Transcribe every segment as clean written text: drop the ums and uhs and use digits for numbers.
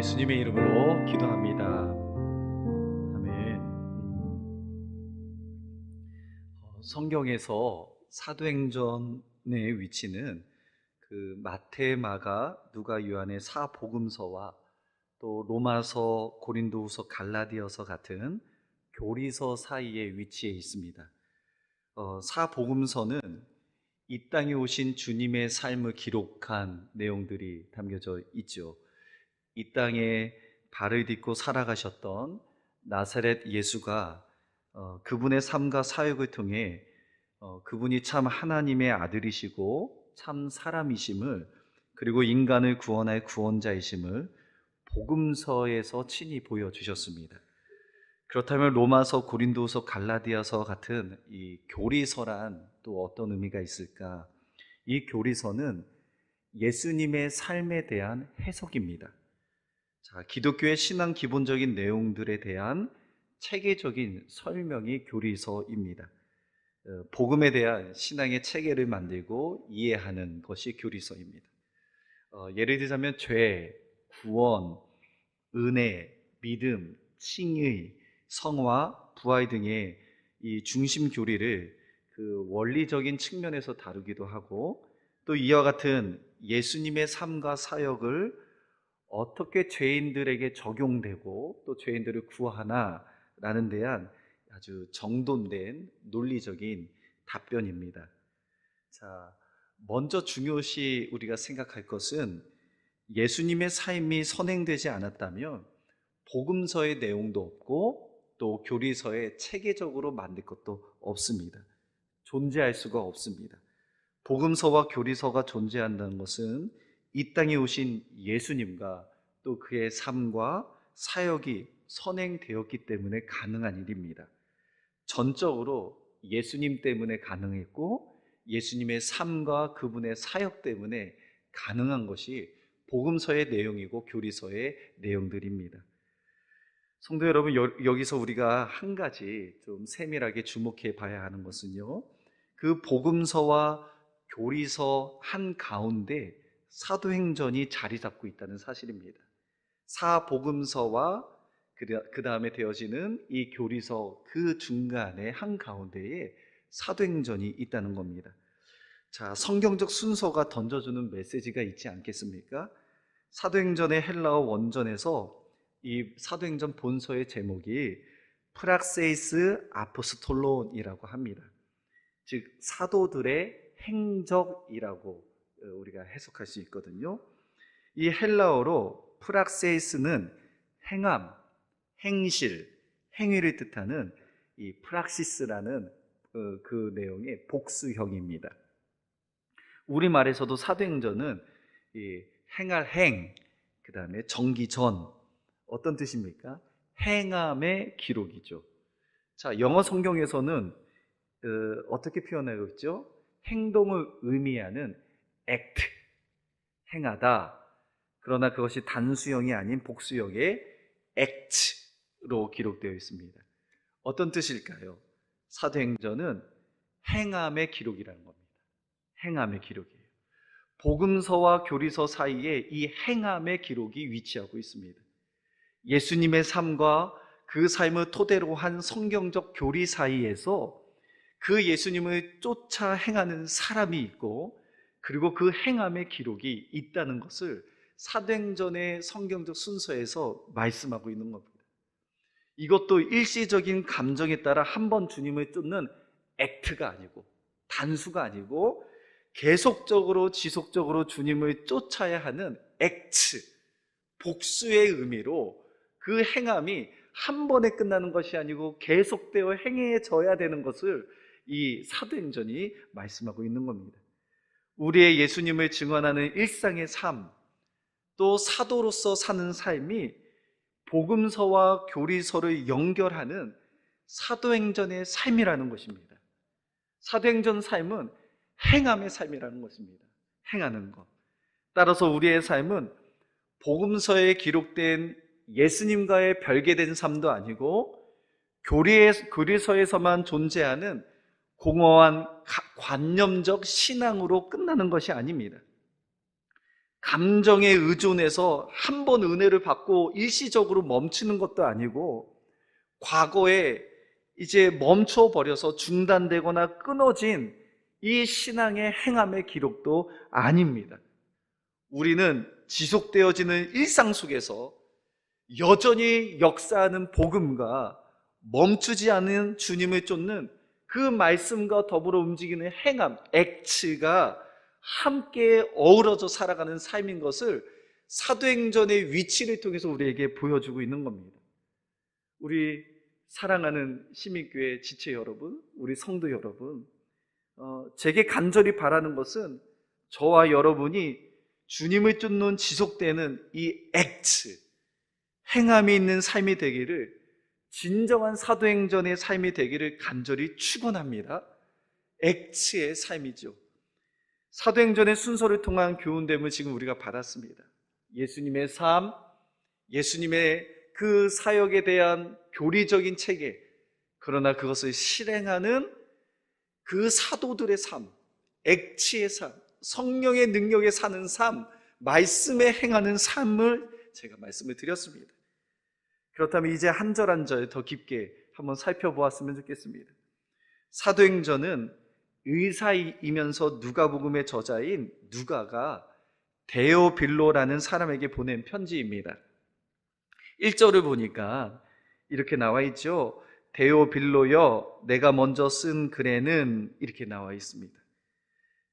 예수님의 이름으로 기도합니다. 아멘. 성경에서 사도행전의 위치는 그 마태, 마가, 누가, 요한의 사복음서와 또 로마서, 고린도후서, 갈라디아서 같은 교리서 사이에 위치해 있습니다. 사복음서는 이 땅에 오신 주님의 삶을 기록한 내용들이 담겨져 있죠. 이 땅에 발을 딛고 살아가셨던 나사렛 예수가 그분의 삶과 사역을 통해 그분이 참 하나님의 아들이시고 참 사람이심을, 그리고 인간을 구원할 구원자이심을 복음서에서 친히 보여주셨습니다. 그렇다면 로마서, 고린도서, 갈라디아서 같은 이 교리서란 또 어떤 의미가 있을까? 이 교리서는 예수님의 삶에 대한 해석입니다. 기독교의 신앙 기본적인 내용들에 대한 체계적인 설명이 교리서입니다. 복음에 대한 신앙의 체계를 만들고 이해하는 것이 교리서입니다. 예를 들자면 죄, 구원, 은혜, 믿음, 칭의, 성화, 부활 등의 이 중심 교리를 그 원리적인 측면에서 다루기도 하고, 또 이와 같은 예수님의 삶과 사역을 어떻게 죄인들에게 적용되고 또 죄인들을 구하나라는 대한 아주 정돈된 논리적인 답변입니다. 먼저 중요시 우리가 생각할 것은 예수님의 삶이 선행되지 않았다면 복음서의 내용도 없고 또 교리서에 체계적으로 만들 것도 없습니다. 존재할 수가 없습니다. 복음서와 교리서가 존재한다는 것은 이 땅에 오신 예수님과 또 그의 삶과 사역이 선행되었기 때문에 가능한 일입니다. 전적으로 예수님 때문에 가능했고 예수님의 삶과 그분의 사역 때문에 가능한 것이 복음서의 내용이고 교리서의 내용들입니다. 성도 여러분, 여기서 우리가 한 가지 좀 세밀하게 주목해 봐야 하는 것은요, 그 복음서와 교리서 한가운데 사도행전이 자리 잡고 있다는 사실입니다. 사복음서와 그 다음에 되어지는 이 교리서 그 중간에 한가운데에 사도행전이 있다는 겁니다. 성경적 순서가 던져주는 메시지가 있지 않겠습니까? 사도행전의 헬라어 원전에서 이 사도행전 본서의 제목이 프락세이스 아포스톨론이라고 합니다. 즉 사도들의 행적이라고 우리가 해석할 수 있거든요. 이 헬라어로 프락세이스는 행함, 행실, 행위를 뜻하는 이 프락시스라는 그 내용의 복수형입니다. 우리말에서도 사도행전은 이 행할 행, 그 다음에 정기전, 어떤 뜻입니까? 행함의 기록이죠. 영어 성경에서는 어떻게 표현하고 있죠? 행동을 의미하는 act, 행하다. 그러나 그것이 단수형이 아닌 복수형의 act로 기록되어 있습니다. 어떤 뜻일까요? 사도행전은 행함의 기록이라는 겁니다. 행함의 기록이에요. 복음서와 교리서 사이에 이 행함의 기록이 위치하고 있습니다. 예수님의 삶과 그 삶을 토대로 한 성경적 교리 사이에서 그 예수님을 쫓아 행하는 사람이 있고, 그리고 그 행함의 기록이 있다는 것을 사도행전의 성경적 순서에서 말씀하고 있는 겁니다. 이것도 일시적인 감정에 따라 한 번 주님을 쫓는 액트가 아니고, 단수가 아니고, 계속적으로 지속적으로 주님을 쫓아야 하는 액트, 복수의 의미로 그 행함이 한 번에 끝나는 것이 아니고 계속되어 행해져야 되는 것을 이 사도행전이 말씀하고 있는 겁니다. 우리의 예수님을 증언하는 일상의 삶, 또 사도로서 사는 삶이 복음서와 교리서를 연결하는 사도행전의 삶이라는 것입니다. 사도행전 삶은 행함의 삶이라는 것입니다. 행하는 것. 따라서 우리의 삶은 복음서에 기록된 예수님과의 별개된 삶도 아니고 교리서에서만 존재하는 공허한 관념적 신앙으로 끝나는 것이 아닙니다. 감정에 의존해서 한 번 은혜를 받고 일시적으로 멈추는 것도 아니고 과거에 이제 멈춰버려서 중단되거나 끊어진 이 신앙의 행함의 기록도 아닙니다. 우리는 지속되어지는 일상 속에서 여전히 역사하는 복음과 멈추지 않는 주님을 쫓는 그 말씀과 더불어 움직이는 행함, 액츠가 함께 어우러져 살아가는 삶인 것을 사도행전의 위치를 통해서 우리에게 보여주고 있는 겁니다. 우리 사랑하는 시민교회 지체 여러분, 우리 성도 여러분, 제게 간절히 바라는 것은 저와 여러분이 주님을 쫓는 지속되는 이 액츠, 행함이 있는 삶이 되기를, 진정한 사도행전의 삶이 되기를 간절히 축원합니다. 액츠의 삶이죠. 사도행전의 순서를 통한 교훈됨을 지금 우리가 받았습니다. 예수님의 삶, 예수님의 그 사역에 대한 교리적인 체계, 그러나 그것을 실행하는 그 사도들의 삶, 액치의 삶, 성령의 능력에 사는 삶, 말씀에 행하는 삶을 제가 말씀을 드렸습니다. 그렇다면 이제 한 절 한 절 더 깊게 한번 살펴보았으면 좋겠습니다. 사도행전은 의사이면서 누가복음의 저자인 누가가 데오빌로라는 사람에게 보낸 편지입니다. 1절을 보니까 이렇게 나와 있죠. 데오빌로여, 내가 먼저 쓴 글에는, 이렇게 나와 있습니다.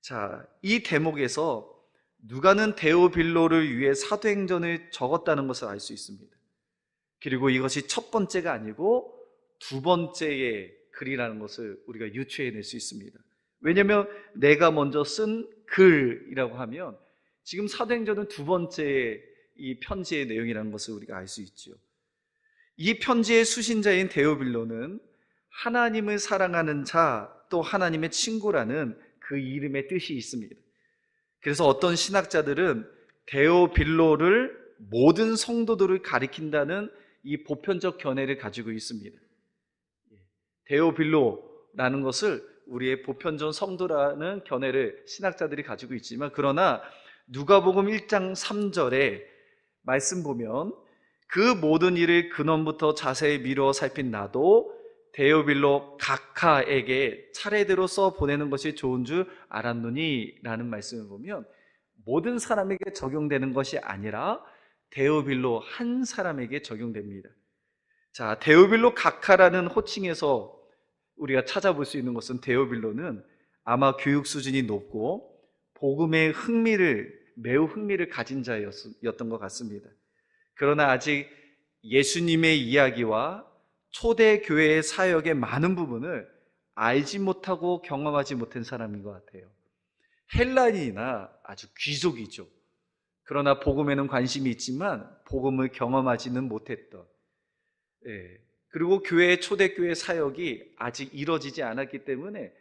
자, 이 대목에서 누가는 데오빌로를 위해 사도행전을 적었다는 것을 알 수 있습니다. 그리고 이것이 첫 번째가 아니고 두 번째의 글이라는 것을 우리가 유추해낼 수 있습니다. 왜냐하면 내가 먼저 쓴 글이라고 하면 지금 사도행전은 두 번째 이 편지의 내용이라는 것을 우리가 알 수 있죠. 이 편지의 수신자인 데오빌로는 하나님을 사랑하는 자, 또 하나님의 친구라는 그 이름의 뜻이 있습니다. 그래서 어떤 신학자들은 데오빌로를 모든 성도들을 가리킨다는 이 보편적 견해를 가지고 있습니다. 데오빌로라는 것을 우리의 보편적 성도라는 견해를 신학자들이 가지고 있지만, 그러나 누가복음 1장 3절에 말씀 보면 그 모든 일을 근원부터 자세히 미루어 살핀 나도 데오빌로 각하에게 차례대로 써 보내는 것이 좋은 줄 알았노니 라는 말씀을 보면 모든 사람에게 적용되는 것이 아니라 데오빌로 한 사람에게 적용됩니다. 자, 데오빌로 각하라는 호칭에서 우리가 찾아볼 수 있는 것은 데오빌로는 아마 교육 수준이 높고 복음에 매우 흥미를 가진 자였던 것 같습니다. 그러나 아직 예수님의 이야기와 초대교회의 사역의 많은 부분을 알지 못하고 경험하지 못한 사람인 것 같아요. 헬라인이나 아주 귀족이죠. 그러나 복음에는 관심이 있지만 복음을 경험하지는 못했던, 그리고 초대교회 사역이 아직 이루어지지 않았기 때문에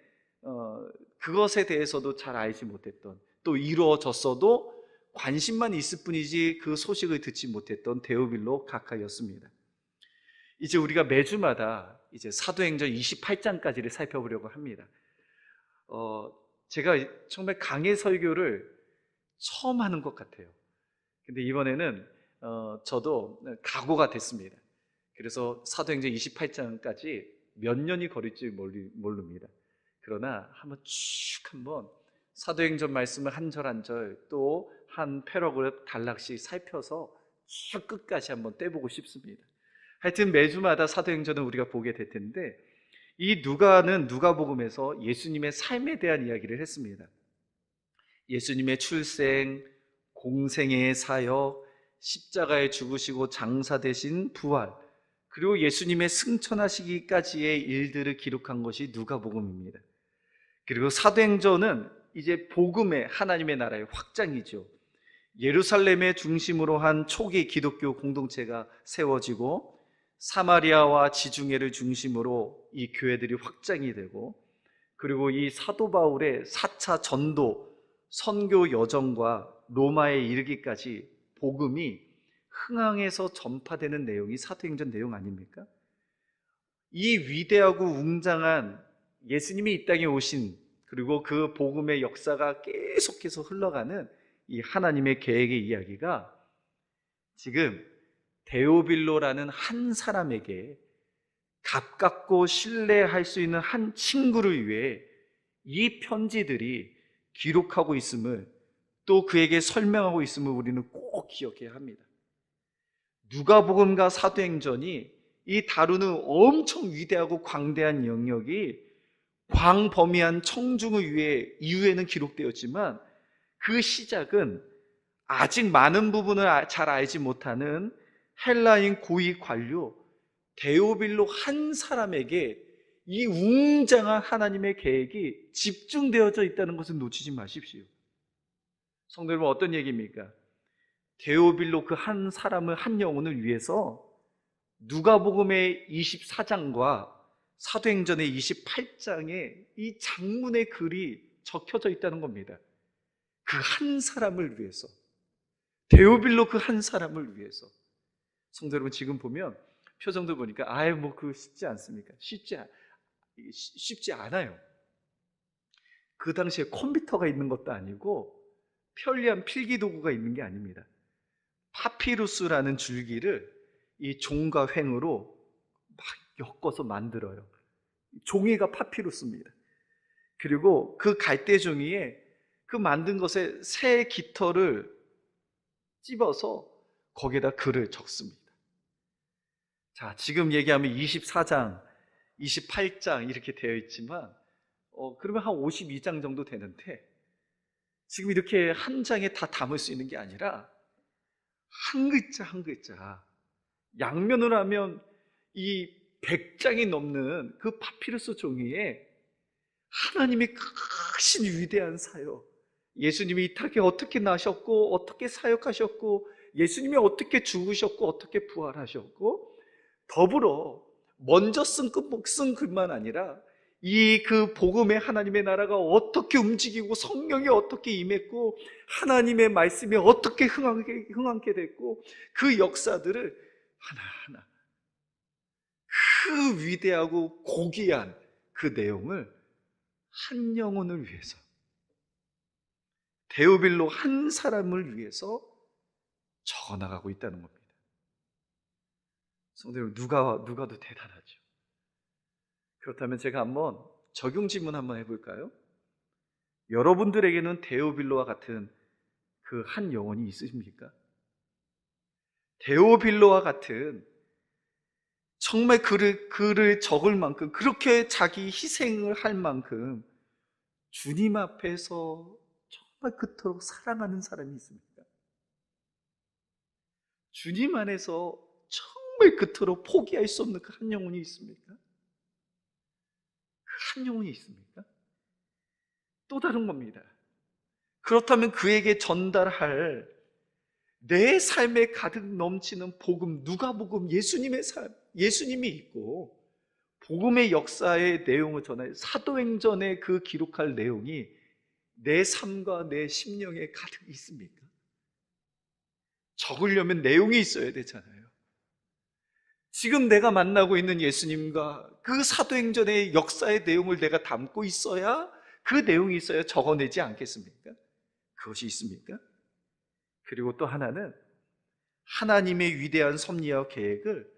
그것에 대해서도 잘 알지 못했던, 또 이루어졌어도 관심만 있을 뿐이지 그 소식을 듣지 못했던 데오빌로 각하였습니다. 이제 우리가 매주마다 이제 사도행전 28장까지를 살펴보려고 합니다. 제가 정말 강해 설교를 처음 하는 것 같아요. 근데 이번에는 저도 각오가 됐습니다. 그래서 사도행전 28장까지 몇 년이 걸릴지 모릅니다. 그러나 한번 사도행전 말씀을 한 절 한 절, 또 한 패러그래프 단락씩 살펴서 쭉 끝까지 한번 떼보고 싶습니다. 하여튼 매주마다 사도행전을 우리가 보게 될 텐데, 이 누가는 누가복음에서 예수님의 삶에 대한 이야기를 했습니다. 예수님의 출생, 공생애의 사역, 십자가에 죽으시고 장사되신 부활, 그리고 예수님의 승천하시기까지의 일들을 기록한 것이 누가복음입니다. 그리고 사도행전은 이제 복음의 하나님의 나라의 확장이죠. 예루살렘의 중심으로 한 초기 기독교 공동체가 세워지고 사마리아와 지중해를 중심으로 이 교회들이 확장이 되고, 그리고 이 사도 바울의 4차 전도 선교 여정과 로마에 이르기까지 복음이 흥황해서 전파되는 내용이 사도행전 내용 아닙니까? 이 위대하고 웅장한 예수님이 이 땅에 오신, 그리고 그 복음의 역사가 계속해서 흘러가는 이 하나님의 계획의 이야기가 지금 데오빌로라는 한 사람에게 가깝고 신뢰할 수 있는 한 친구를 위해 이 편지들이 기록하고 있음을, 또 그에게 설명하고 있음을 우리는 꼭 기억해야 합니다. 누가복음과 사도행전이 이 다루는 엄청 위대하고 광대한 영역이 광범위한 청중을 위해 이후에는 기록되었지만, 그 시작은 아직 많은 부분을 잘 알지 못하는 헬라인 고위 관료 데오빌로 한 사람에게 이 웅장한 하나님의 계획이 집중되어져 있다는 것을 놓치지 마십시오. 성도 여러분, 어떤 얘기입니까? 데오빌로 그 한 사람을, 한 영혼을 위해서 누가복음의 24장과 사도행전의 28장에 이 장문의 글이 적혀져 있다는 겁니다. 그 한 사람을 위해서, 데오빌로 그 한 사람을 위해서. 성도 여러분, 지금 보면 표정도 보니까 아유 뭐 그거 쉽지 않습니까? 쉽지 않아요. 그 당시에 컴퓨터가 있는 것도 아니고 편리한 필기 도구가 있는 게 아닙니다. 파피루스라는 줄기를 이 종과 횡으로 막 엮어서 만들어요. 종이가 파피루스입니다. 그리고 그 갈대 종이에 그 만든 것에 새 깃털을 찝어서 거기에다 글을 적습니다. 자, 지금 얘기하면 24장, 28장 이렇게 되어 있지만 그러면 한 52장 정도 되는데, 지금 이렇게 한 장에 다 담을 수 있는 게 아니라 한 글자 한 글자, 양면으로 하면 이 100장이 넘는 그 파피루스 종이에 하나님의 크신 위대한 사역, 예수님이 이 땅에 어떻게 나셨고 어떻게 사역하셨고 예수님이 어떻게 죽으셨고 어떻게 부활하셨고, 더불어 먼저 쓴 글만 아니라 이 그 복음의 하나님의 나라가 어떻게 움직이고 성령이 어떻게 임했고 하나님의 말씀이 어떻게 흥하게 됐고, 그 역사들을 하나하나, 그 위대하고 고귀한 그 내용을 한 영혼을 위해서, 데오빌로 한 사람을 위해서 적어나가고 있다는 겁니다. 성도 여러분, 누가도 대단하죠. 그렇다면 제가 한번 적용 질문 한번 해볼까요? 여러분들에게는 데오빌로와 같은 그 한 영혼이 있으십니까? 데오빌로와 같은, 정말 글을 적을 만큼, 그렇게 자기 희생을 할 만큼 주님 앞에서 정말 그토록 사랑하는 사람이 있습니까? 주님 안에서 정말 그토록 포기할 수 없는 그 한 영혼이 있습니까? 그 한 영혼이 있습니까? 또 다른 겁니다. 그렇다면 그에게 전달할 내 삶에 가득 넘치는 복음, 누가복음, 예수님의 삶, 예수님이 있고 복음의 역사의 내용을 전해 사도행전에 그 기록할 내용이 내 삶과 내 심령에 가득 있습니까? 적으려면 내용이 있어야 되잖아요. 지금 내가 만나고 있는 예수님과 그 사도행전의 역사의 내용을 내가 담고 있어야, 그 내용이 있어야 적어내지 않겠습니까? 그것이 있습니까? 그리고 또 하나는 하나님의 위대한 섭리와 계획을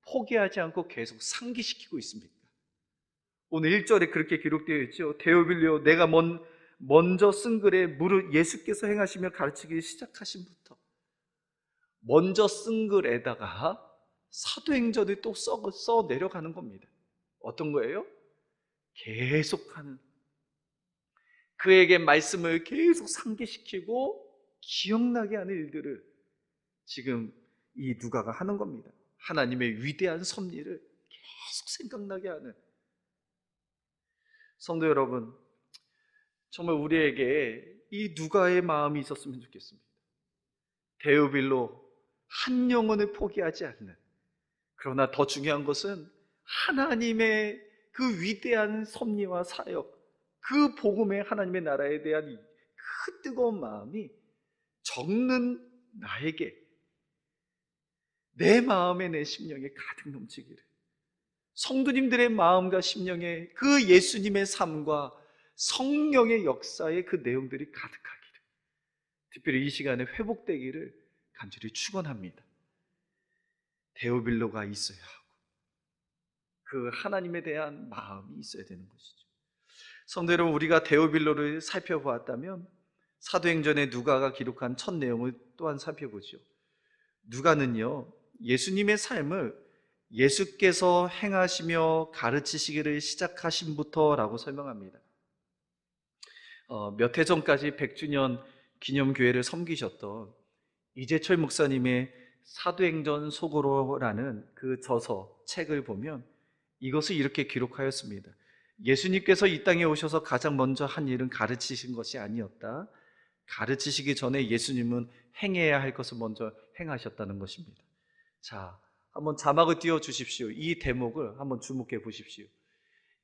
포기하지 않고 계속 상기시키고 있습니다. 오늘 1절에 그렇게 기록되어 있죠. 데오빌로, 내가 먼저 쓴 글에 무릇 예수께서 행하시며 가르치기 시작하신부터, 먼저 쓴 글에다가 사도행전을 또 써 내려가는 겁니다. 어떤 거예요? 계속하는, 그에게 말씀을 계속 상기시키고 기억나게 하는 일들을 지금 이 누가가 하는 겁니다. 하나님의 위대한 섭리를 계속 생각나게 하는. 성도 여러분, 정말 우리에게 이 누가의 마음이 있었으면 좋겠습니다. 데오빌로 한 영혼을 포기하지 않는, 그러나 더 중요한 것은 하나님의 그 위대한 섭리와 사역, 그 복음의 하나님의 나라에 대한 그 뜨거운 마음이 적는 나에게, 내 마음에 내 심령에 가득 넘치기를, 성도님들의 마음과 심령에 그 예수님의 삶과 성령의 역사의 그 내용들이 가득하기를, 특별히 이 시간에 회복되기를 간절히 축원합니다. 데오빌로가 있어야 하고 그 하나님에 대한 마음이 있어야 되는 것이죠. 성도 여러분, 우리가 데오빌로를 살펴보았다면 사도행전에 누가가 기록한 첫 내용을 또한 살펴보죠. 누가는요, 예수님의 삶을 예수께서 행하시며 가르치시기를 시작하신부터라고 설명합니다. 몇 해 전까지 100주년 기념교회를 섬기셨던 이재철 목사님의 사도행전 속으로라는 그 저서, 책을 보면 이것을 이렇게 기록하였습니다. 예수님께서 이 땅에 오셔서 가장 먼저 한 일은 가르치신 것이 아니었다. 가르치시기 전에 예수님은 행해야 할 것을 먼저 행하셨다는 것입니다. 자, 한번 자막을 띄워 주십시오. 이 대목을 한번 주목해 보십시오.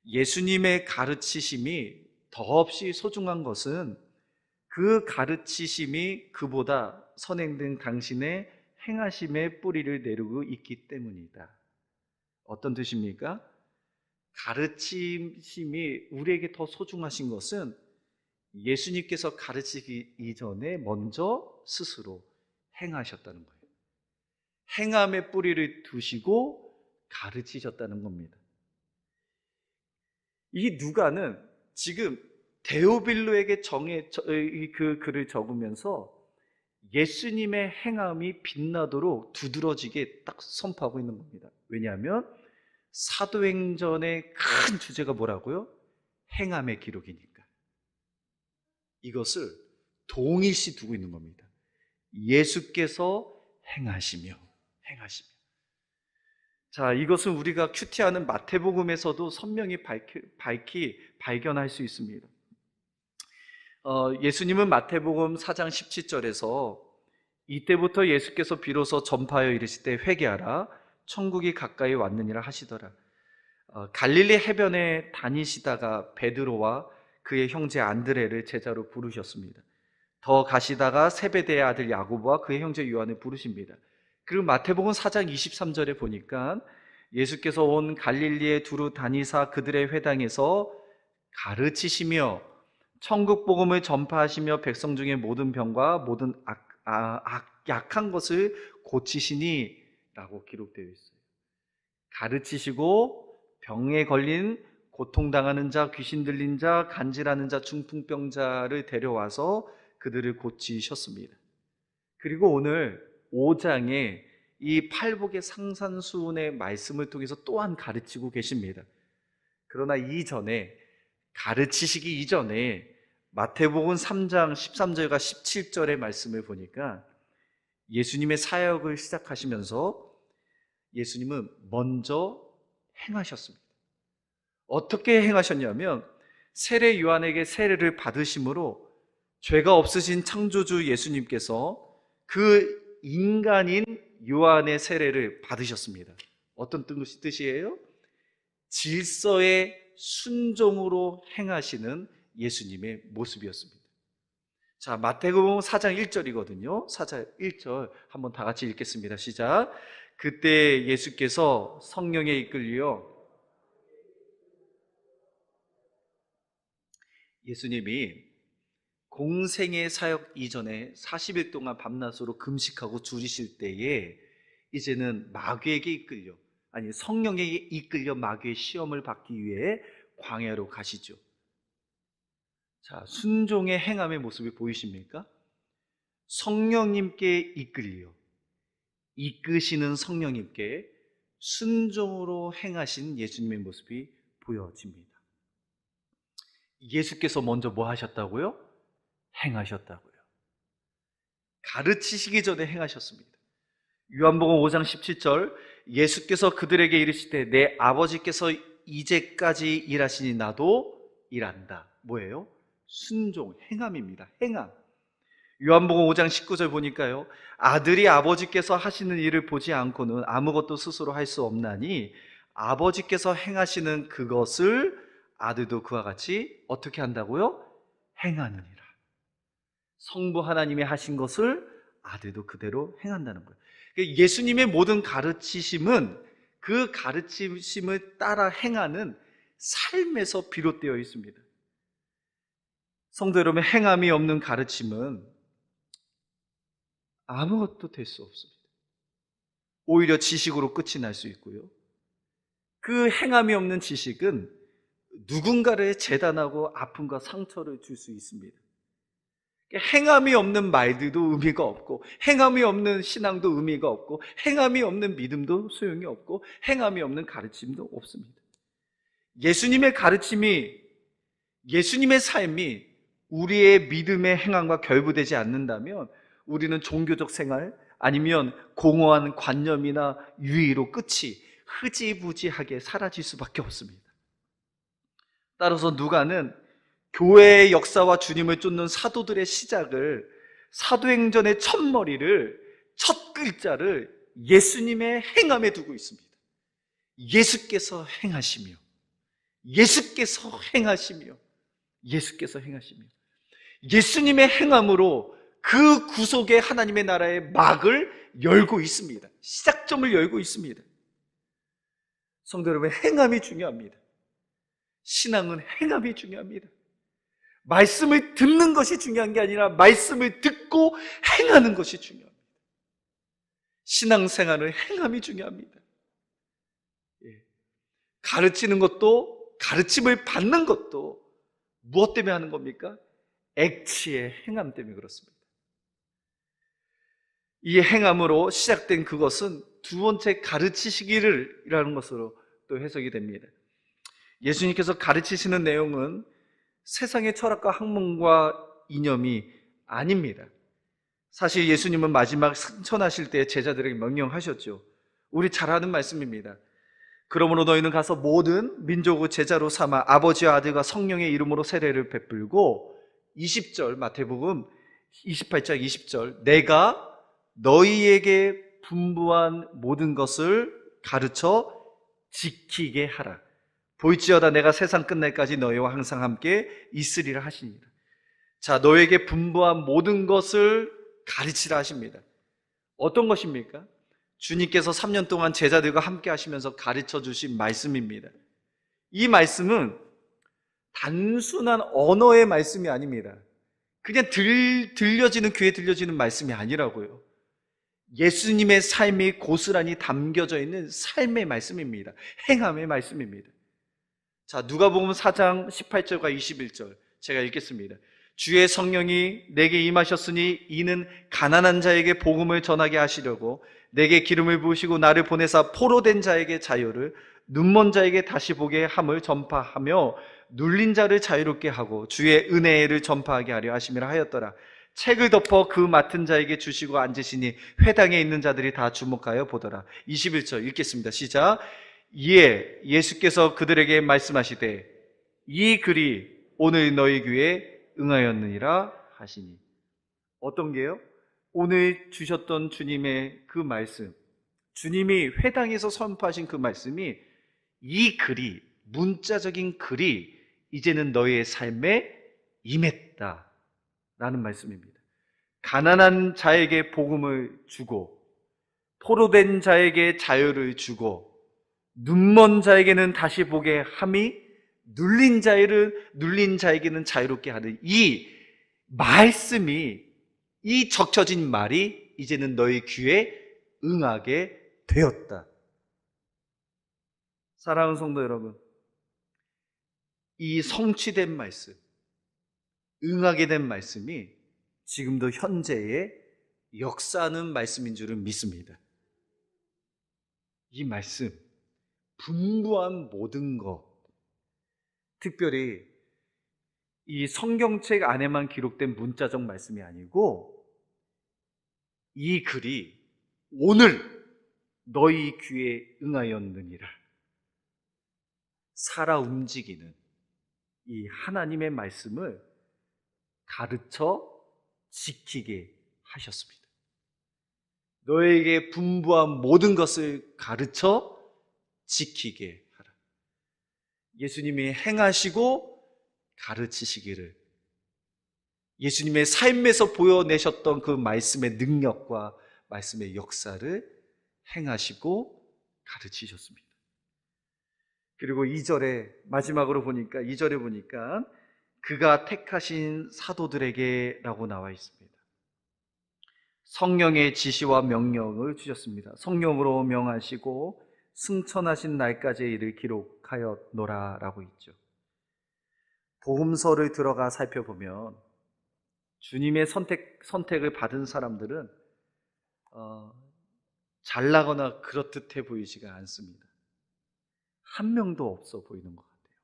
예수님의 가르치심이 더없이 소중한 것은 그 가르치심이 그보다 선행된 당신의 행하심의 뿌리를 내리고 있기 때문이다. 어떤 뜻입니까? 가르치심이 우리에게 더 소중하신 것은 예수님께서 가르치기 이전에 먼저 스스로 행하셨다는 거예요. 행함의 뿌리를 두시고 가르치셨다는 겁니다. 이 누가는 지금 데오빌로에게 그 글을 적으면서 예수님의 행함이 빛나도록 두드러지게 딱 선포하고 있는 겁니다. 왜냐하면 사도행전의 큰 주제가 뭐라고요? 행함의 기록이니까. 이것을 동일시 두고 있는 겁니다. 예수께서 행하시며. 자, 이것은 우리가 큐티하는 마태복음에서도 선명히 밝히 발견할 수 있습니다. 예수님은 마태복음 4장 17절에서 이때부터 예수께서 비로소 전파하여 이르실 때 회개하라 천국이 가까이 왔느니라 하시더라. 갈릴리 해변에 다니시다가 베드로와 그의 형제 안드레를 제자로 부르셨습니다. 더 가시다가 세베대의 아들 야고보와 그의 형제 요한을 부르십니다. 그리고 마태복음 4장 23절에 보니까 예수께서 온 갈릴리에 두루 다니사 그들의 회당에서 가르치시며 천국 복음을 전파하시며 백성 중에 모든 병과 모든 약한 것을 고치시니 라고 기록되어 있어요. 가르치시고 병에 걸린 고통당하는 자, 귀신 들린 자, 간질하는 자, 중풍병자를 데려와서 그들을 고치셨습니다. 그리고 오늘 5장에 이 팔복의 상산수훈의 말씀을 통해서 또한 가르치고 계십니다. 그러나 이전에, 가르치시기 이전에 마태복음 3장 13절과 17절의 말씀을 보니까 예수님의 사역을 시작하시면서 예수님은 먼저 행하셨습니다. 어떻게 행하셨냐면 세례 요한에게 세례를 받으심으로 죄가 없으신 창조주 예수님께서 그 인간인 요한의 세례를 받으셨습니다. 어떤 뜻이에요? 질서의 순종으로 행하시는 예수님의 모습이었습니다. 자, 마태복음 4장 1절이거든요. 4장 1절 한번 다 같이 읽겠습니다. 시작. 그때 예수께서 성령에 이끌려 예수님이 공생의 사역 이전에 40일 동안 밤낮으로 금식하고 줄이실 때에 이제는 마귀에게 이끌려, 아니 성령에게 이끌려 마귀의 시험을 받기 위해 광야로 가시죠. 자, 순종의 행함의 모습이 보이십니까? 성령님께 이끌려 이끄시는 성령님께 순종으로 행하신 예수님의 모습이 보여집니다. 예수께서 먼저 뭐 하셨다고요? 행하셨다고요. 가르치시기 전에 행하셨습니다. 요한복음 5장 17절 예수께서 그들에게 이르시되 내 아버지께서 이제까지 일하시니 나도 일한다. 뭐예요? 순종, 행함입니다. 행함. 요한복음 5장 19절 보니까요, 아들이 아버지께서 하시는 일을 보지 않고는 아무것도 스스로 할 수 없나니 아버지께서 행하시는 그것을 아들도 그와 같이 어떻게 한다고요? 행하느니라. 성부 하나님이 하신 것을 아들도 그대로 행한다는 거예요. 예수님의 모든 가르치심은 그 가르치심을 따라 행하는 삶에서 비롯되어 있습니다. 성도 여러분, 행함이 없는 가르침은 아무것도 될 수 없습니다. 오히려 지식으로 끝이 날 수 있고요. 그 행함이 없는 지식은 누군가를 재단하고 아픔과 상처를 줄 수 있습니다. 행함이 없는 말들도 의미가 없고, 행함이 없는 신앙도 의미가 없고, 행함이 없는 믿음도 소용이 없고, 행함이 없는 가르침도 없습니다. 예수님의 가르침이, 예수님의 삶이 우리의 믿음의 행함과 결부되지 않는다면 우리는 종교적 생활 아니면 공허한 관념이나 유의로 끝이 흐지부지하게 사라질 수밖에 없습니다. 따라서 누가는 교회의 역사와 주님을 쫓는 사도들의 시작을, 사도행전의 첫머리를, 첫 글자를 예수님의 행함에 두고 있습니다. 예수께서 행하시며, 예수께서 행하시며, 예수께서 행하시며, 예수님의 행함으로 그 구속의 하나님의 나라의 막을 열고 있습니다. 시작점을 열고 있습니다. 성도 여러분, 행함이 중요합니다. 신앙은 행함이 중요합니다. 말씀을 듣는 것이 중요한 게 아니라 말씀을 듣고 행하는 것이 중요합니다. 신앙생활은 행함이 중요합니다. 가르치는 것도, 가르침을 받는 것도 무엇 때문에 하는 겁니까? 액치의 행함 때문에 그렇습니다. 이 행함으로 시작된 그것은 두 번째 가르치시기를 이라는 것으로 또 해석이 됩니다. 예수님께서 가르치시는 내용은 세상의 철학과 학문과 이념이 아닙니다. 사실 예수님은 마지막 승천하실 때 제자들에게 명령하셨죠. 우리 잘 아는 말씀입니다. 그러므로 너희는 가서 모든 민족을 제자로 삼아 아버지와 아들과 성령의 이름으로 세례를 베풀고, 20절 마태복음 28장 20절, 내가 너희에게 분부한 모든 것을 가르쳐 지키게 하라. 보일지어다 내가 세상 끝날까지 너희와 항상 함께 있으리라 하십니다. 자, 너에게 분부한 모든 것을 가르치라 하십니다. 어떤 것입니까? 주님께서 3년 동안 제자들과 함께 하시면서 가르쳐 주신 말씀입니다. 이 말씀은 단순한 언어의 말씀이 아닙니다. 그냥 들려지는, 귀에 들려지는 말씀이 아니라고요. 예수님의 삶이 고스란히 담겨져 있는 삶의 말씀입니다. 행함의 말씀입니다. 자, 누가복음 4장 18절과 21절 제가 읽겠습니다. 주의 성령이 내게 임하셨으니 이는 가난한 자에게 복음을 전하게 하시려고 내게 기름을 부으시고 나를 보내사 포로된 자에게 자유를, 눈먼 자에게 다시 보게 함을 전파하며 눌린 자를 자유롭게 하고 주의 은혜를 전파하게 하려 하심이라 하였더라. 책을 덮어 그 맡은 자에게 주시고 앉으시니 회당에 있는 자들이 다 주목하여 보더라. 21절 읽겠습니다. 시작. 이에 예수께서 그들에게 말씀하시되 이 글이 오늘 너희 귀에 응하였느니라 하시니. 어떤 게요? 오늘 주셨던 주님의 그 말씀, 주님이 회당에서 선포하신 그 말씀이, 이 글이, 문자적인 글이 이제는 너희의 삶에 임했다 라는 말씀입니다. 가난한 자에게 복음을 주고, 포로된 자에게 자유를 주고, 눈먼 자에게는 다시 보게 함이, 눌린 자에게는 자유롭게 하는 이 말씀이, 이 적혀진 말이 이제는 너희 귀에 응하게 되었다. 사랑하는 성도 여러분, 이 성취된 말씀, 응하게 된 말씀이 지금도 현재의 역사하는 말씀인 줄은 믿습니다. 이 말씀, 분부한 모든 것, 특별히 이 성경책 안에만 기록된 문자적 말씀이 아니고 이 글이 오늘 너희 귀에 응하였느니라, 살아 움직이는 이 하나님의 말씀을 가르쳐 지키게 하셨습니다. 너에게 분부한 모든 것을 가르쳐 지키게 하라. 예수님이 행하시고 가르치시기를, 예수님의 삶에서 보여내셨던 그 말씀의 능력과 말씀의 역사를 행하시고 가르치셨습니다. 그리고 2절에 마지막으로 보니까, 2절에 보니까 그가 택하신 사도들에게 라고 나와 있습니다. 성령의 지시와 명령을 주셨습니다. 성령으로 명하시고 승천하신 날까지의 일을 기록하였노라라고 있죠. 복음서를 들어가 살펴보면 주님의 선택을 받은 사람들은 잘나거나 그렇듯해 보이지가 않습니다. 한 명도 없어 보이는 것 같아요.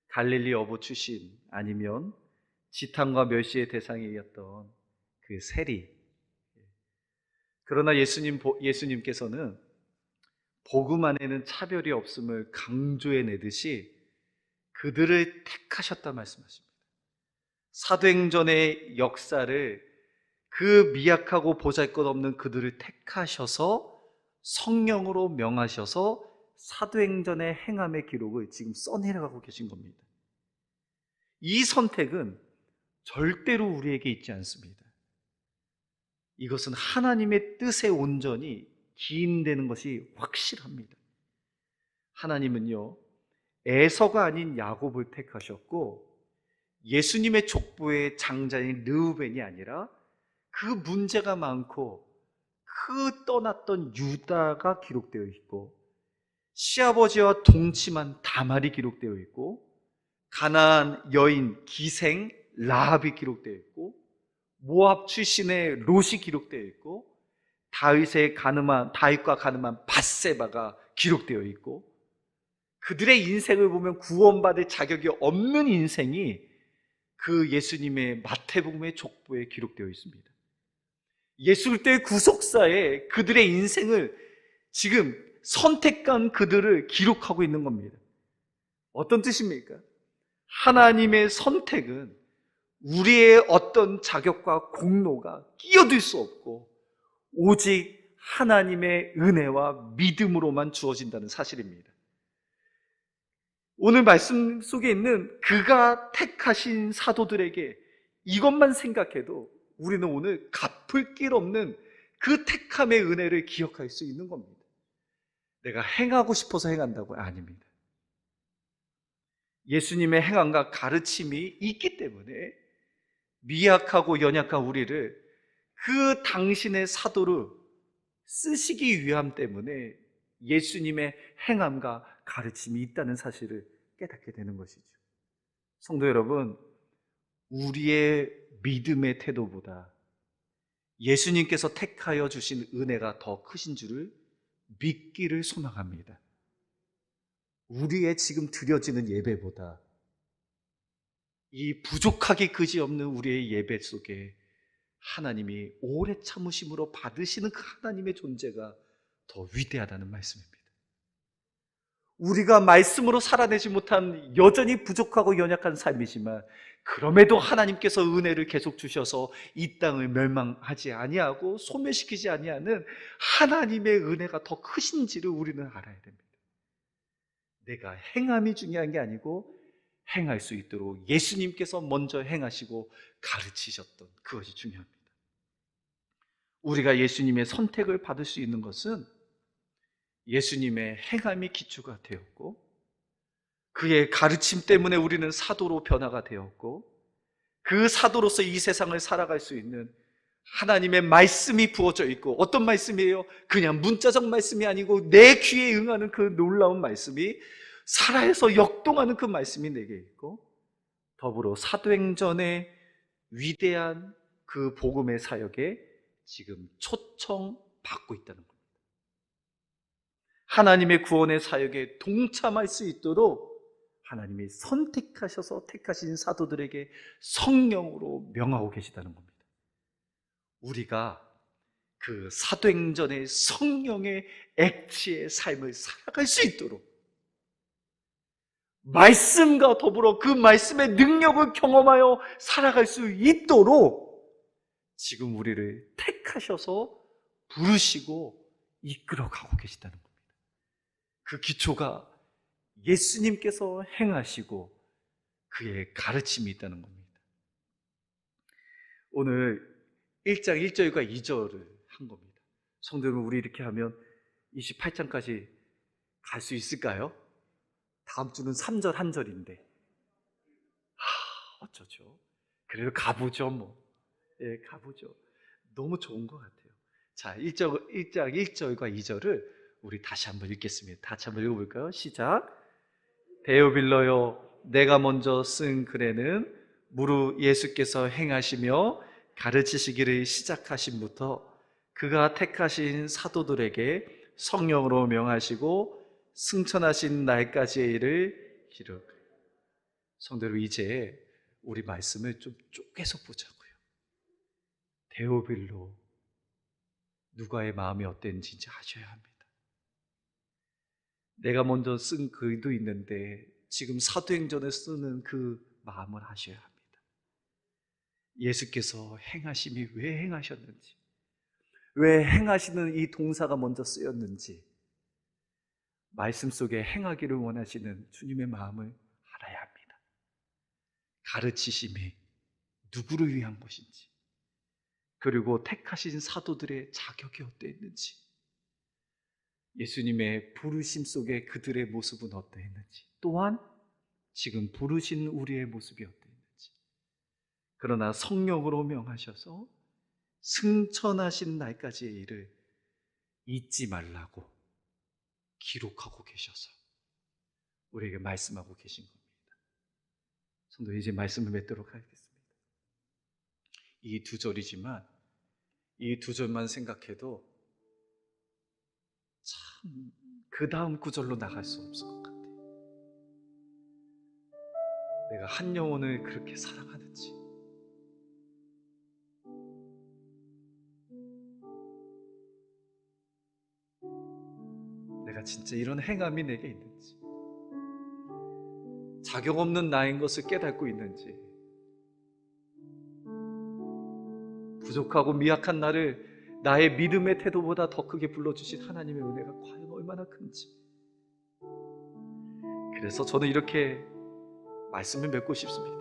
갈릴리 어부 출신 아니면 지탄과 멸시의 대상이었던 그 세리. 그러나 예수님께서는 복음 안에는 차별이 없음을 강조해내듯이 그들을 택하셨다 말씀하십니다. 사도행전의 역사를 그 미약하고 보잘것없는 그들을 택하셔서 성령으로 명하셔서 사도행전의 행함의 기록을 지금 써내려가고 계신 겁니다. 이 선택은 절대로 우리에게 있지 않습니다. 이것은 하나님의 뜻에 온전히 기인되는 것이 확실합니다. 하나님은요, 에서가 아닌 야곱을 택하셨고 예수님의 족보의 장자인 르우벤이 아니라 그 문제가 많고 그 떠났던 유다가 기록되어 있고 시아버지와 동침한 다말이 기록되어 있고 가나안 여인 기생 라합이 기록되어 있고 모압 출신의 롯이 기록되어 있고 다윗과 가늠한 밧세바가 기록되어 있고 그들의 인생을 보면 구원받을 자격이 없는 인생이 그 예수님의 마태복음의 족보에 기록되어 있습니다. 예수 그리스도의 구속사에 그들의 인생을 지금 선택한 그들을 기록하고 있는 겁니다. 어떤 뜻입니까? 하나님의 선택은 우리의 어떤 자격과 공로가 끼어들 수 없고 오직 하나님의 은혜와 믿음으로만 주어진다는 사실입니다. 오늘 말씀 속에 있는 그가 택하신 사도들에게 이것만 생각해도 우리는 오늘 갚을 길 없는 그 택함의 은혜를 기억할 수 있는 겁니다. 내가 행하고 싶어서 행한다고요? 아닙니다. 예수님의 행함과 가르침이 있기 때문에 미약하고 연약한 우리를 그 당신의 사도로 쓰시기 위함 때문에 예수님의 행함과 가르침이 있다는 사실을 깨닫게 되는 것이죠. 성도 여러분, 우리의 믿음의 태도보다 예수님께서 택하여 주신 은혜가 더 크신 줄을 믿기를 소망합니다. 우리의 지금 드려지는 예배보다 이 부족하기 그지없는 우리의 예배 속에 하나님이 오래 참으심으로 받으시는 그 하나님의 존재가 더 위대하다는 말씀입니다. 우리가 말씀으로 살아내지 못한 여전히 부족하고 연약한 삶이지만 그럼에도 하나님께서 은혜를 계속 주셔서 이 땅을 멸망하지 아니하고 소멸시키지 아니하는 하나님의 은혜가 더 크신지를 우리는 알아야 됩니다. 내가 행함이 중요한 게 아니고 행할 수 있도록 예수님께서 먼저 행하시고 가르치셨던 그것이 중요합니다. 우리가 예수님의 선택을 받을 수 있는 것은 예수님의 행함이 기초가 되었고 그의 가르침 때문에 우리는 사도로 변화가 되었고 그 사도로서 이 세상을 살아갈 수 있는 하나님의 말씀이 부어져 있고 어떤 말씀이에요? 그냥 문자적 말씀이 아니고 내 귀에 응하는 그 놀라운 말씀이 살아서 역동하는 그 말씀이 내게 있고 더불어 사도행전의 위대한 그 복음의 사역에 지금 초청받고 있다는 겁니다. 하나님의 구원의 사역에 동참할 수 있도록 하나님이 선택하셔서 택하신 사도들에게 성령으로 명하고 계시다는 겁니다. 우리가 그 사도행전의 성령의 액치의 삶을 살아갈 수 있도록 말씀과 더불어 그 말씀의 능력을 경험하여 살아갈 수 있도록 지금 우리를 택하셔서 부르시고 이끌어가고 계시다는 겁니다. 그 기초가 예수님께서 행하시고 그의 가르침이 있다는 겁니다. 오늘 1장 1절과 2절을 한 겁니다. 성도 여러분, 우리 이렇게 하면 28장까지 갈 수 있을까요? 다음 주는 3절 1절인데 어쩌죠? 그래도 가보죠 뭐. 예, 가보죠. 너무 좋은 것 같아요. 자, 1절과 2절을 우리 다시 한번 읽겠습니다. 다시 한번 읽어볼까요? 시작. 데오빌러여, 내가 먼저 쓴 글에는 무릇 예수께서 행하시며 가르치시기를 시작하심부터 그가 택하신 사도들에게 성령으로 명하시고 승천하신 날까지의 일을 기록. 성도로, 이제 우리 말씀을 좀 쪼개서 보자고요. 데오빌로, 누가의 마음이 어땠는지 이제 아셔야 합니다. 내가 먼저 쓴 글도 있는데 지금 사도행전에 쓰는 그 마음을 아셔야 합니다. 예수께서 행하심이 왜 행하셨는지, 왜 행하시는 이 동사가 먼저 쓰였는지, 말씀 속에 행하기를 원하시는 주님의 마음을 알아야 합니다. 가르치심이 누구를 위한 것인지, 그리고 택하신 사도들의 자격이 어떠했는지, 예수님의 부르심 속에 그들의 모습은 어떠했는지, 또한 지금 부르신 우리의 모습이 어떠했는지, 그러나 성령으로 명하셔서 승천하신 날까지의 일을 잊지 말라고 기록하고 계셔서 우리에게 말씀하고 계신 겁니다. 성도, 이제 말씀을 맺도록 하겠습니다. 이 두 절이지만 이 두 절만 생각해도 참 그 다음 구절로 나갈 수 없을 것 같아요. 내가 한 영혼을 그렇게 사랑하는지, 내가 진짜 이런 행함이 내게 있는지, 자격 없는 나인 것을 깨닫고 있는지, 부족하고 미약한 나를 나의 믿음의 태도보다 더 크게 불러주신 하나님의 은혜가 과연 얼마나 큰지. 그래서 저는 이렇게 말씀을 맺고 싶습니다.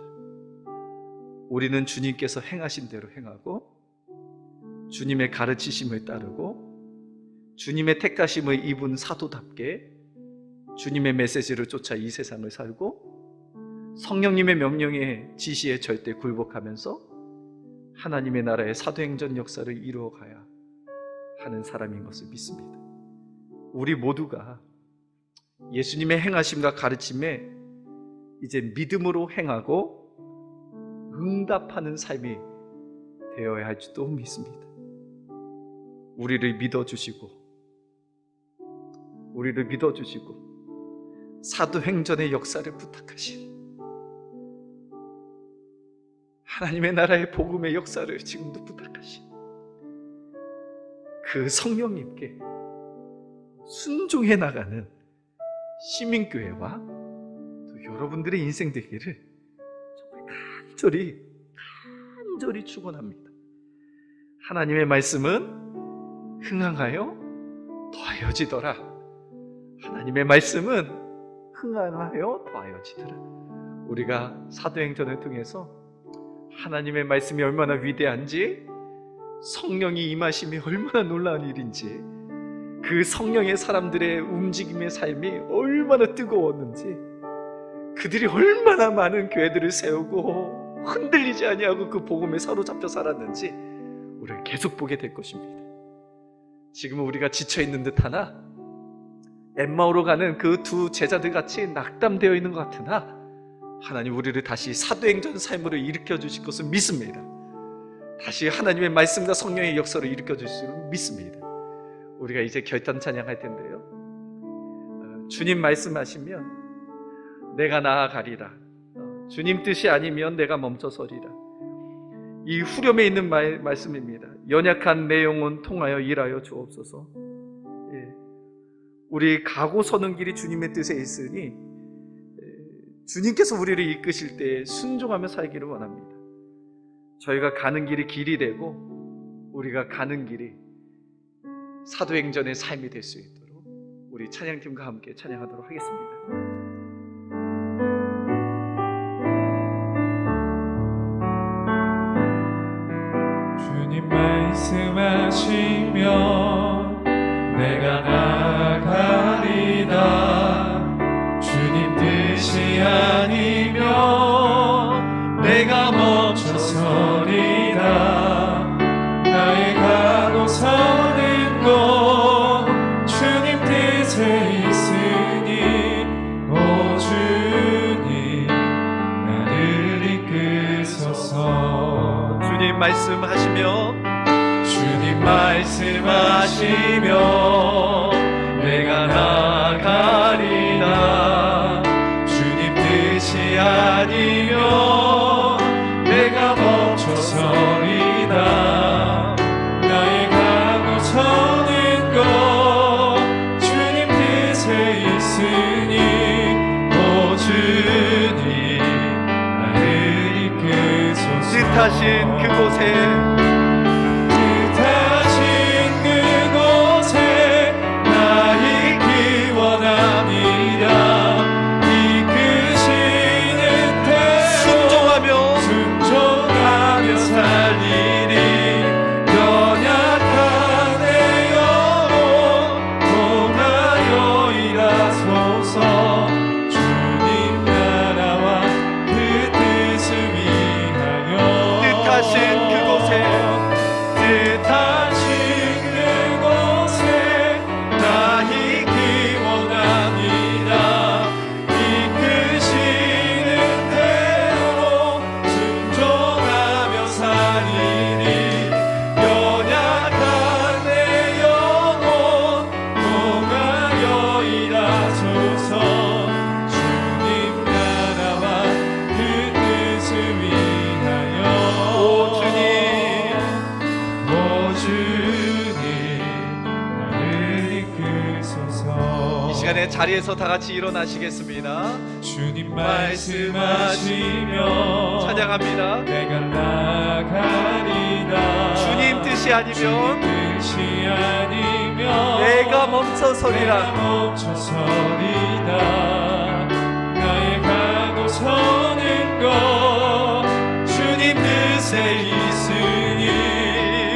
우리는 주님께서 행하신 대로 행하고 주님의 가르치심을 따르고 주님의 택하심을 입은 사도답게 주님의 메시지를 쫓아 이 세상을 살고 성령님의 명령에 지시에 절대 굴복하면서 하나님의 나라의 사도행전 역사를 이루어가야 하는 사람인 것을 믿습니다. 우리 모두가 예수님의 행하심과 가르침에 이제 믿음으로 행하고 응답하는 삶이 되어야 할지도 믿습니다. 우리를 믿어주시고 사도행전의 역사를 부탁하신 하나님의 나라의 복음의 역사를 지금도 부탁하신 그 성령님께 순종해 나가는 시민교회와 또 여러분들의 인생 되기를 정말 간절히 축원합니다. 하나님의 말씀은 흥황하여 더하여지더라. 하나님의 말씀은 흥황하여 더하여지더라. 우리가 사도행전을 통해서 하나님의 말씀이 얼마나 위대한지, 성령이 임하심이 얼마나 놀라운 일인지, 그 성령의 사람들의 움직임의 삶이 얼마나 뜨거웠는지, 그들이 얼마나 많은 교회들을 세우고 흔들리지 아니하고 그 복음에 사로잡혀 살았는지 우리를 계속 보게 될 것입니다. 지금은 우리가 지쳐있는 듯 하나, 엠마오로 가는 그 두 제자들 같이 낙담되어 있는 것 같으나 하나님 우리를 다시 사도행전 삶으로 일으켜 주실 것을 믿습니다. 다시 하나님의 말씀과 성령의 역사로 일으켜 주실 줄 믿습니다. 우리가 이제 결단 찬양할 텐데요, 주님 말씀하시면 내가 나아가리라, 주님 뜻이 아니면 내가 멈춰서리라. 이 후렴에 있는 말씀입니다. 연약한 내 영혼 통하여 일하여 주옵소서. 우리 가고 서는 길이 주님의 뜻에 있으니 주님께서 우리를 이끄실 때 순종하며 살기를 원합니다. 저희가 가는 길이 길이 되고 우리가 가는 길이 사도행전의 삶이 될 수 있도록 우리 찬양팀과 함께 찬양하도록 하겠습니다. 주님 말씀하시면 내가 나아가리다. 주님 뜻이 아니면 내가 멈춰서리다. 나의 뜻에 있으니 오 주님 나를 이끄소서. 주님 말씀하시며 주님 말씀하시며 내가 나가리라. 주님 뜻이 아니면 내가 멈춰서리다. 나의 가고 서는 것 주님 뜻에 있으니 오 주님 나를 이끄소서. 뜻하신 그곳에 자리에서 다 같이 일어나시겠습니다. 주님 말씀하시며 찬양합니다. 내가 나가리라. 주님 뜻이 아니면 내가 멈춰서리라. 나의 가고 서는 것 주님 뜻에 있으니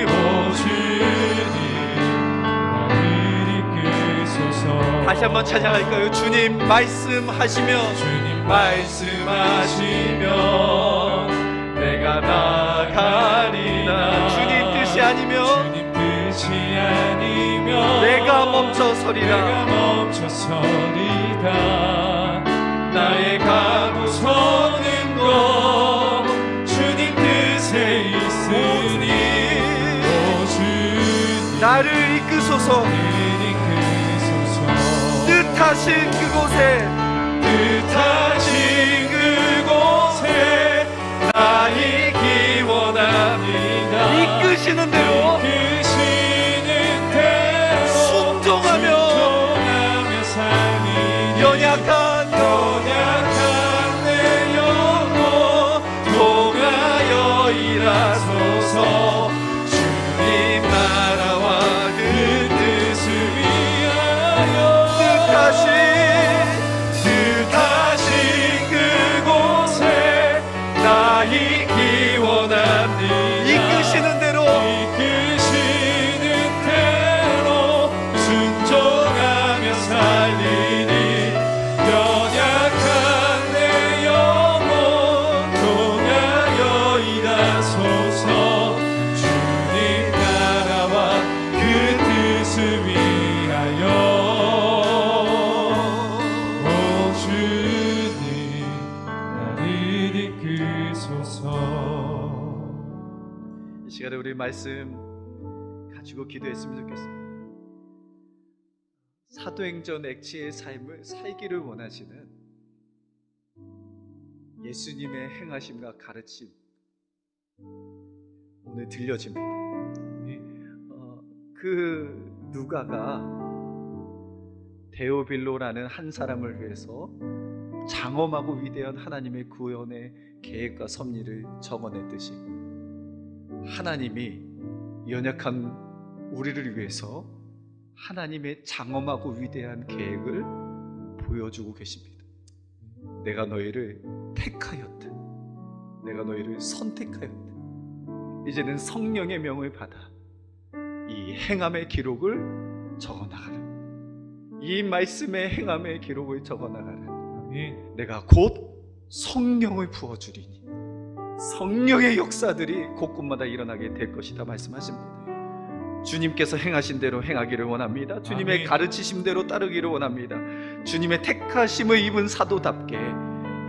오 주님 나를 이끄소서. 다시 한번 찬양할까요? 주님 말씀하시며 주님 말씀하시며 내가 나가리라. 주님 뜻이 아니면 주님 뜻이 아니면 내가 멈춰서리라. 나의 가고 서는 것 주님 뜻에 있으니 오 주님 나를 이끄소서. 뜻하신 그곳에 나 있기 원합니다. 이끄시는 대로 순종하며 연약한 내 영혼 통하여 일하소서. 주님 나라와 그 뜻을 위하여 뜻하신 그곳에 나 있기 원합니다. 이끄시는 대로 순종하며 살리니 연약한 내 영혼 통하여 일하소서. 주님 나라와 그 뜻을 위하여 오 주님 나를 이끄소서. 이 시간에 우리 말씀 가지고 기도했으면 좋겠습니다. 사도행전 액치의 삶을 살기를 원하시는 예수님의 행하심과 가르침 오늘 들려집니다. 그 누가가 데오빌로라는 한 사람을 위해서 장엄하고 위대한 하나님의 구원의 계획과 섭리를 적어냈듯이 하나님이 연약한 우리를 위해서 하나님의 장엄하고 위대한 계획을 보여주고 계십니다. 내가 너희를 택하였다. 내가 너희를 선택하였다. 이제는 성령의 명을 받아 이 행함의 기록을 적어나가라. 이 말씀의 행함의 기록을 적어나가라. 내가 곧 성령을 부어주리니 성령의 역사들이 곳곳마다 일어나게 될 것이다 말씀하십니다. 주님께서 행하신 대로 행하기를 원합니다. 주님의 아멘. 가르치심대로 따르기를 원합니다. 주님의 택하심을 입은 사도답게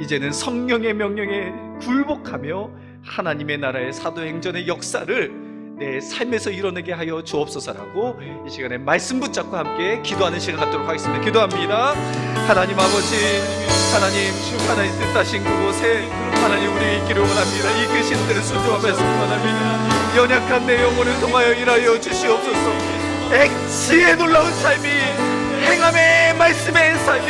이제는 성령의 명령에 굴복하며 하나님의 나라의 사도행전의 역사를 내 삶에서 이뤄내게 하여 주옵소서라고 이 시간에 말씀 붙잡고 함께 기도하는 시간 갖도록 하겠습니다. 기도합니다. 하나님 아버지, 하나님 뜻하신 그곳에 하나님 우리 있기를 원합니다. 이끄신 대로 순종하면서 원합니다. 연약한 내 영혼을 통하여 일하여 주시옵소서. 액시의 놀라운 삶이, 행함의 말씀의 삶이,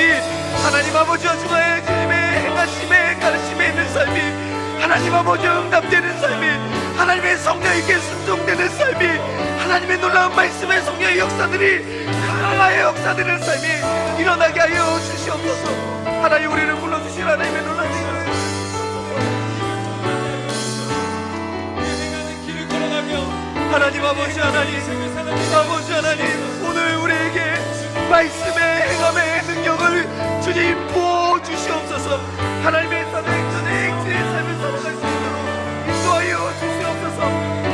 하나님 아버지와 주의 주님의 행하심의 가르침에 있는 삶이, 하나님 아버지 응답되는 삶이, 하나님의 성령에게 순종되는 삶이, 하나님의 놀라운 말씀의 성령의 역사들이 강하게 역사되는 삶이 일어나게 하여 주시옵소서. 하나님 우리를 불러주신 하나님의 놀라운 하나님 아버지, 하나님 오늘 우리에게 말씀의 행함의 능력을 주님 부어주시옵소서. 하나님의 사도행전의 행진의 삶을 살아갈 수 있도록 인도하여 주시옵소서.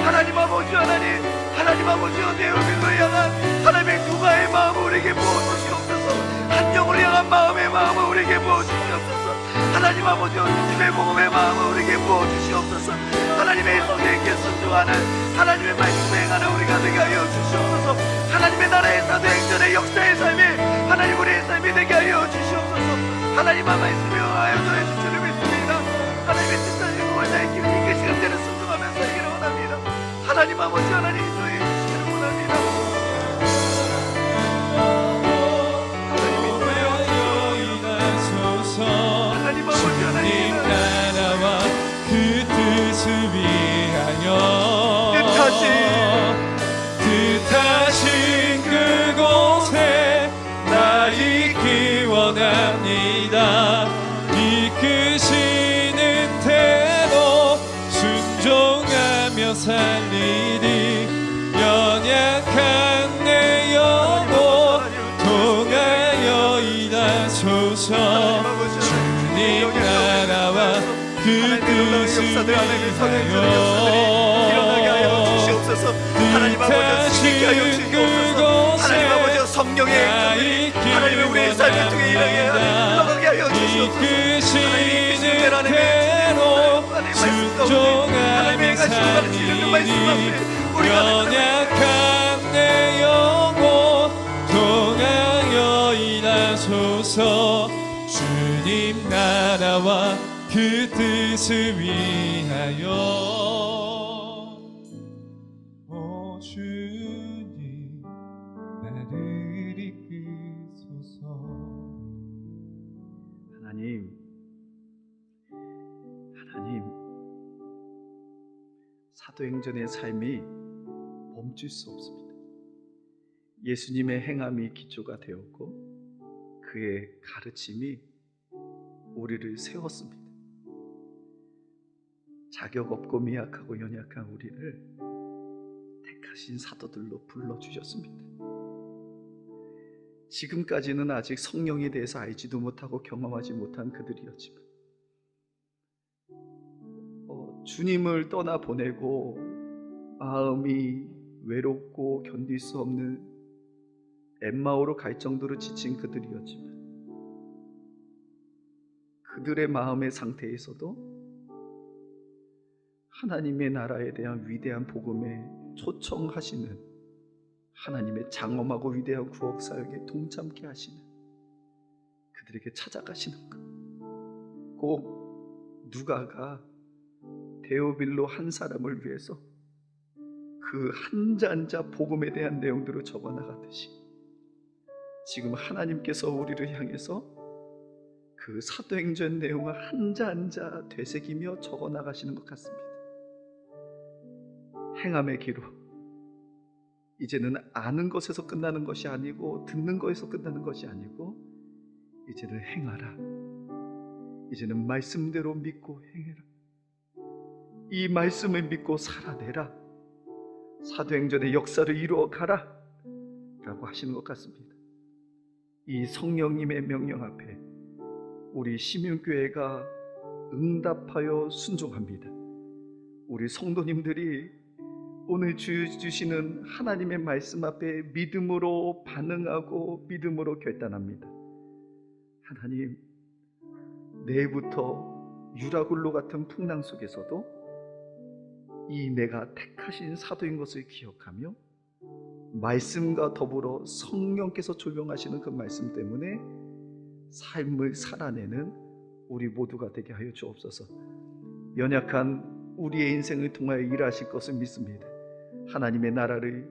하나님 아버지, 하나님 아버지여, 내 우리를 향한 하나님의 누가의 마음을 우리에게 부어주시옵소서. 한 영을 향한 마음의 마음을 우리에게 부어주시옵소서. 하나님 아버지여, 주님의 복음의 마음을 우리에게 부어주시옵소서. 하나님의 성령께 순종하는 하나님의 말씀에 행하는 우리가 되게 하여 주시옵소서. 하나님의 나라의 사도행전의 역사의 삶이 하나님 우리의 삶이 되게 하여 주시옵소서. 하나님의 말씀에 하여 저의 주를 믿습니다. 하나님의 뜻하신 것을 나의 기운이 이끄시는 대로 순종하면서 살기를 원합니다. 하나님 아버지, 하나님 저희 주시기를 원합니다. 하나님 아버지, 하나님 나라와 그 뜻을 위하여 뜻하신 그곳에 나 있기 원합니다. 이끄시는 대로 순종하며 살리리. 연약한 내 영혼 통하여 일하소서. 주님 나라와 그 뜻을 위하여 일어나게 하여 주시옵소서. 하나님 아버지, 지키게 하여 주시옵소서. 하나님 아버지, 성령의 행정을 하나님의 우리의 삶을 통해 일어나게 하여 주시옵소서. 이끄시는 대로 순종하며 살리리. 연약한 내 영혼 통하여 일하소서. 주님 나라와 그 뜻을 위하여. 오 주님 나를 이끄소서. 하나님 사도행전의 삶이 멈출 수 없습니다. 예수님의 행함이 기초가 되었고 그의 가르침이 우리를 세웠습니다. 자격 없고 미약하고 연약한 우리를 택하신 사도들로 불러주셨습니다. 지금까지는 아직 성령에 대해서 알지도 못하고 경험하지 못한 그들이었지만 주님을 떠나보내고 마음이 외롭고 견딜 수 없는 엠마오로 갈 정도로 지친 그들이었지만 그들의 마음의 상태에서도 하나님의 나라에 대한 위대한 복음에 초청하시는 하나님의 장엄하고 위대한 구원 사역에 동참케 하시는 그들에게 찾아가시는 것. 꼭 누가가 데오빌로 한 사람을 위해서 그 한자 한자 복음에 대한 내용들을 적어나가듯이 지금 하나님께서 우리를 향해서 그 사도행전 내용을 한자 한자 되새기며 적어나가시는 것 같습니다. 행함의 기로 이제는 아는 것에서 끝나는 것이 아니고 듣는 것에서 끝나는 것이 아니고 이제는 행하라. 이제는 말씀대로 믿고 행해라. 이 말씀을 믿고 살아내라. 사도행전의 역사를 이루어가라 라고 하시는 것 같습니다. 이 성령님의 명령 앞에 우리 시민교회가 응답하여 순종합니다. 우리 성도님들이 오늘 주시는 하나님의 말씀 앞에 믿음으로 반응하고 믿음으로 결단합니다. 하나님, 내일부터 유라굴로 같은 풍랑 속에서도 이 내가 택하신 사도인 것을 기억하며 말씀과 더불어 성령께서 조명하시는 그 말씀 때문에 삶을 살아내는 우리 모두가 되게 하여 주옵소서. 연약한 우리의 인생을 통하여 일하실 것을 믿습니다. 하나님의 나라를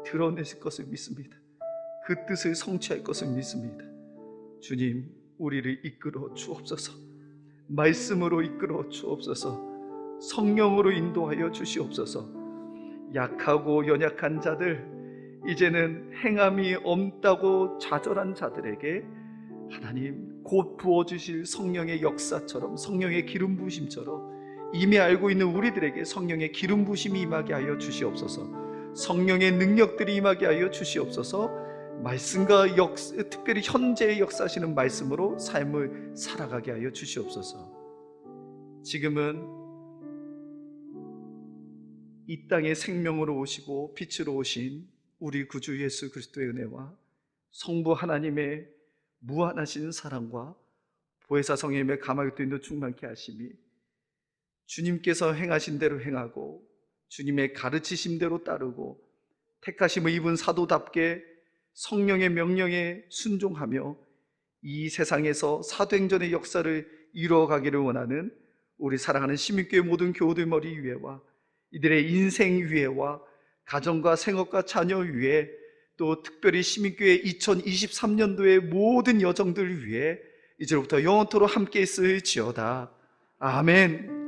드러내실 것을 믿습니다. 그 뜻을 성취할 것을 믿습니다. 주님, 우리를 이끌어 주옵소서. 말씀으로 이끌어 주옵소서. 성령으로 인도하여 주시옵소서. 약하고 연약한 자들, 이제는 행함이 없다고 좌절한 자들에게 하나님 곧 부어주실 성령의 역사처럼, 성령의 기름 부으심처럼 이미 알고 있는 우리들에게 성령의 기름 부으심이 임하게 하여 주시옵소서. 성령의 능력들이 임하게 하여 주시옵소서. 말씀과 특별히 현재의 역사하시는 말씀으로 삶을 살아가게 하여 주시옵소서. 지금은 이 땅에 생명으로 오시고 빛으로 오신 우리 구주 예수 그리스도의 은혜와 성부 하나님의 무한하신 사랑과 보혜사 성령님의 감화교도 인도 충만케 하심이 주님께서 행하신 대로 행하고 주님의 가르치심대로 따르고 택하심을 입은 사도답게 성령의 명령에 순종하며 이 세상에서 사도행전의 역사를 이루어가기를 원하는 우리 사랑하는 시민교회 모든 교우들 머리 위에와 이들의 인생 위에와 가정과 생업과 자녀 위에 또 특별히 시민교회 2023년도의 모든 여정들 위에 이제로부터 영원토록 함께 있을지어다. 아멘.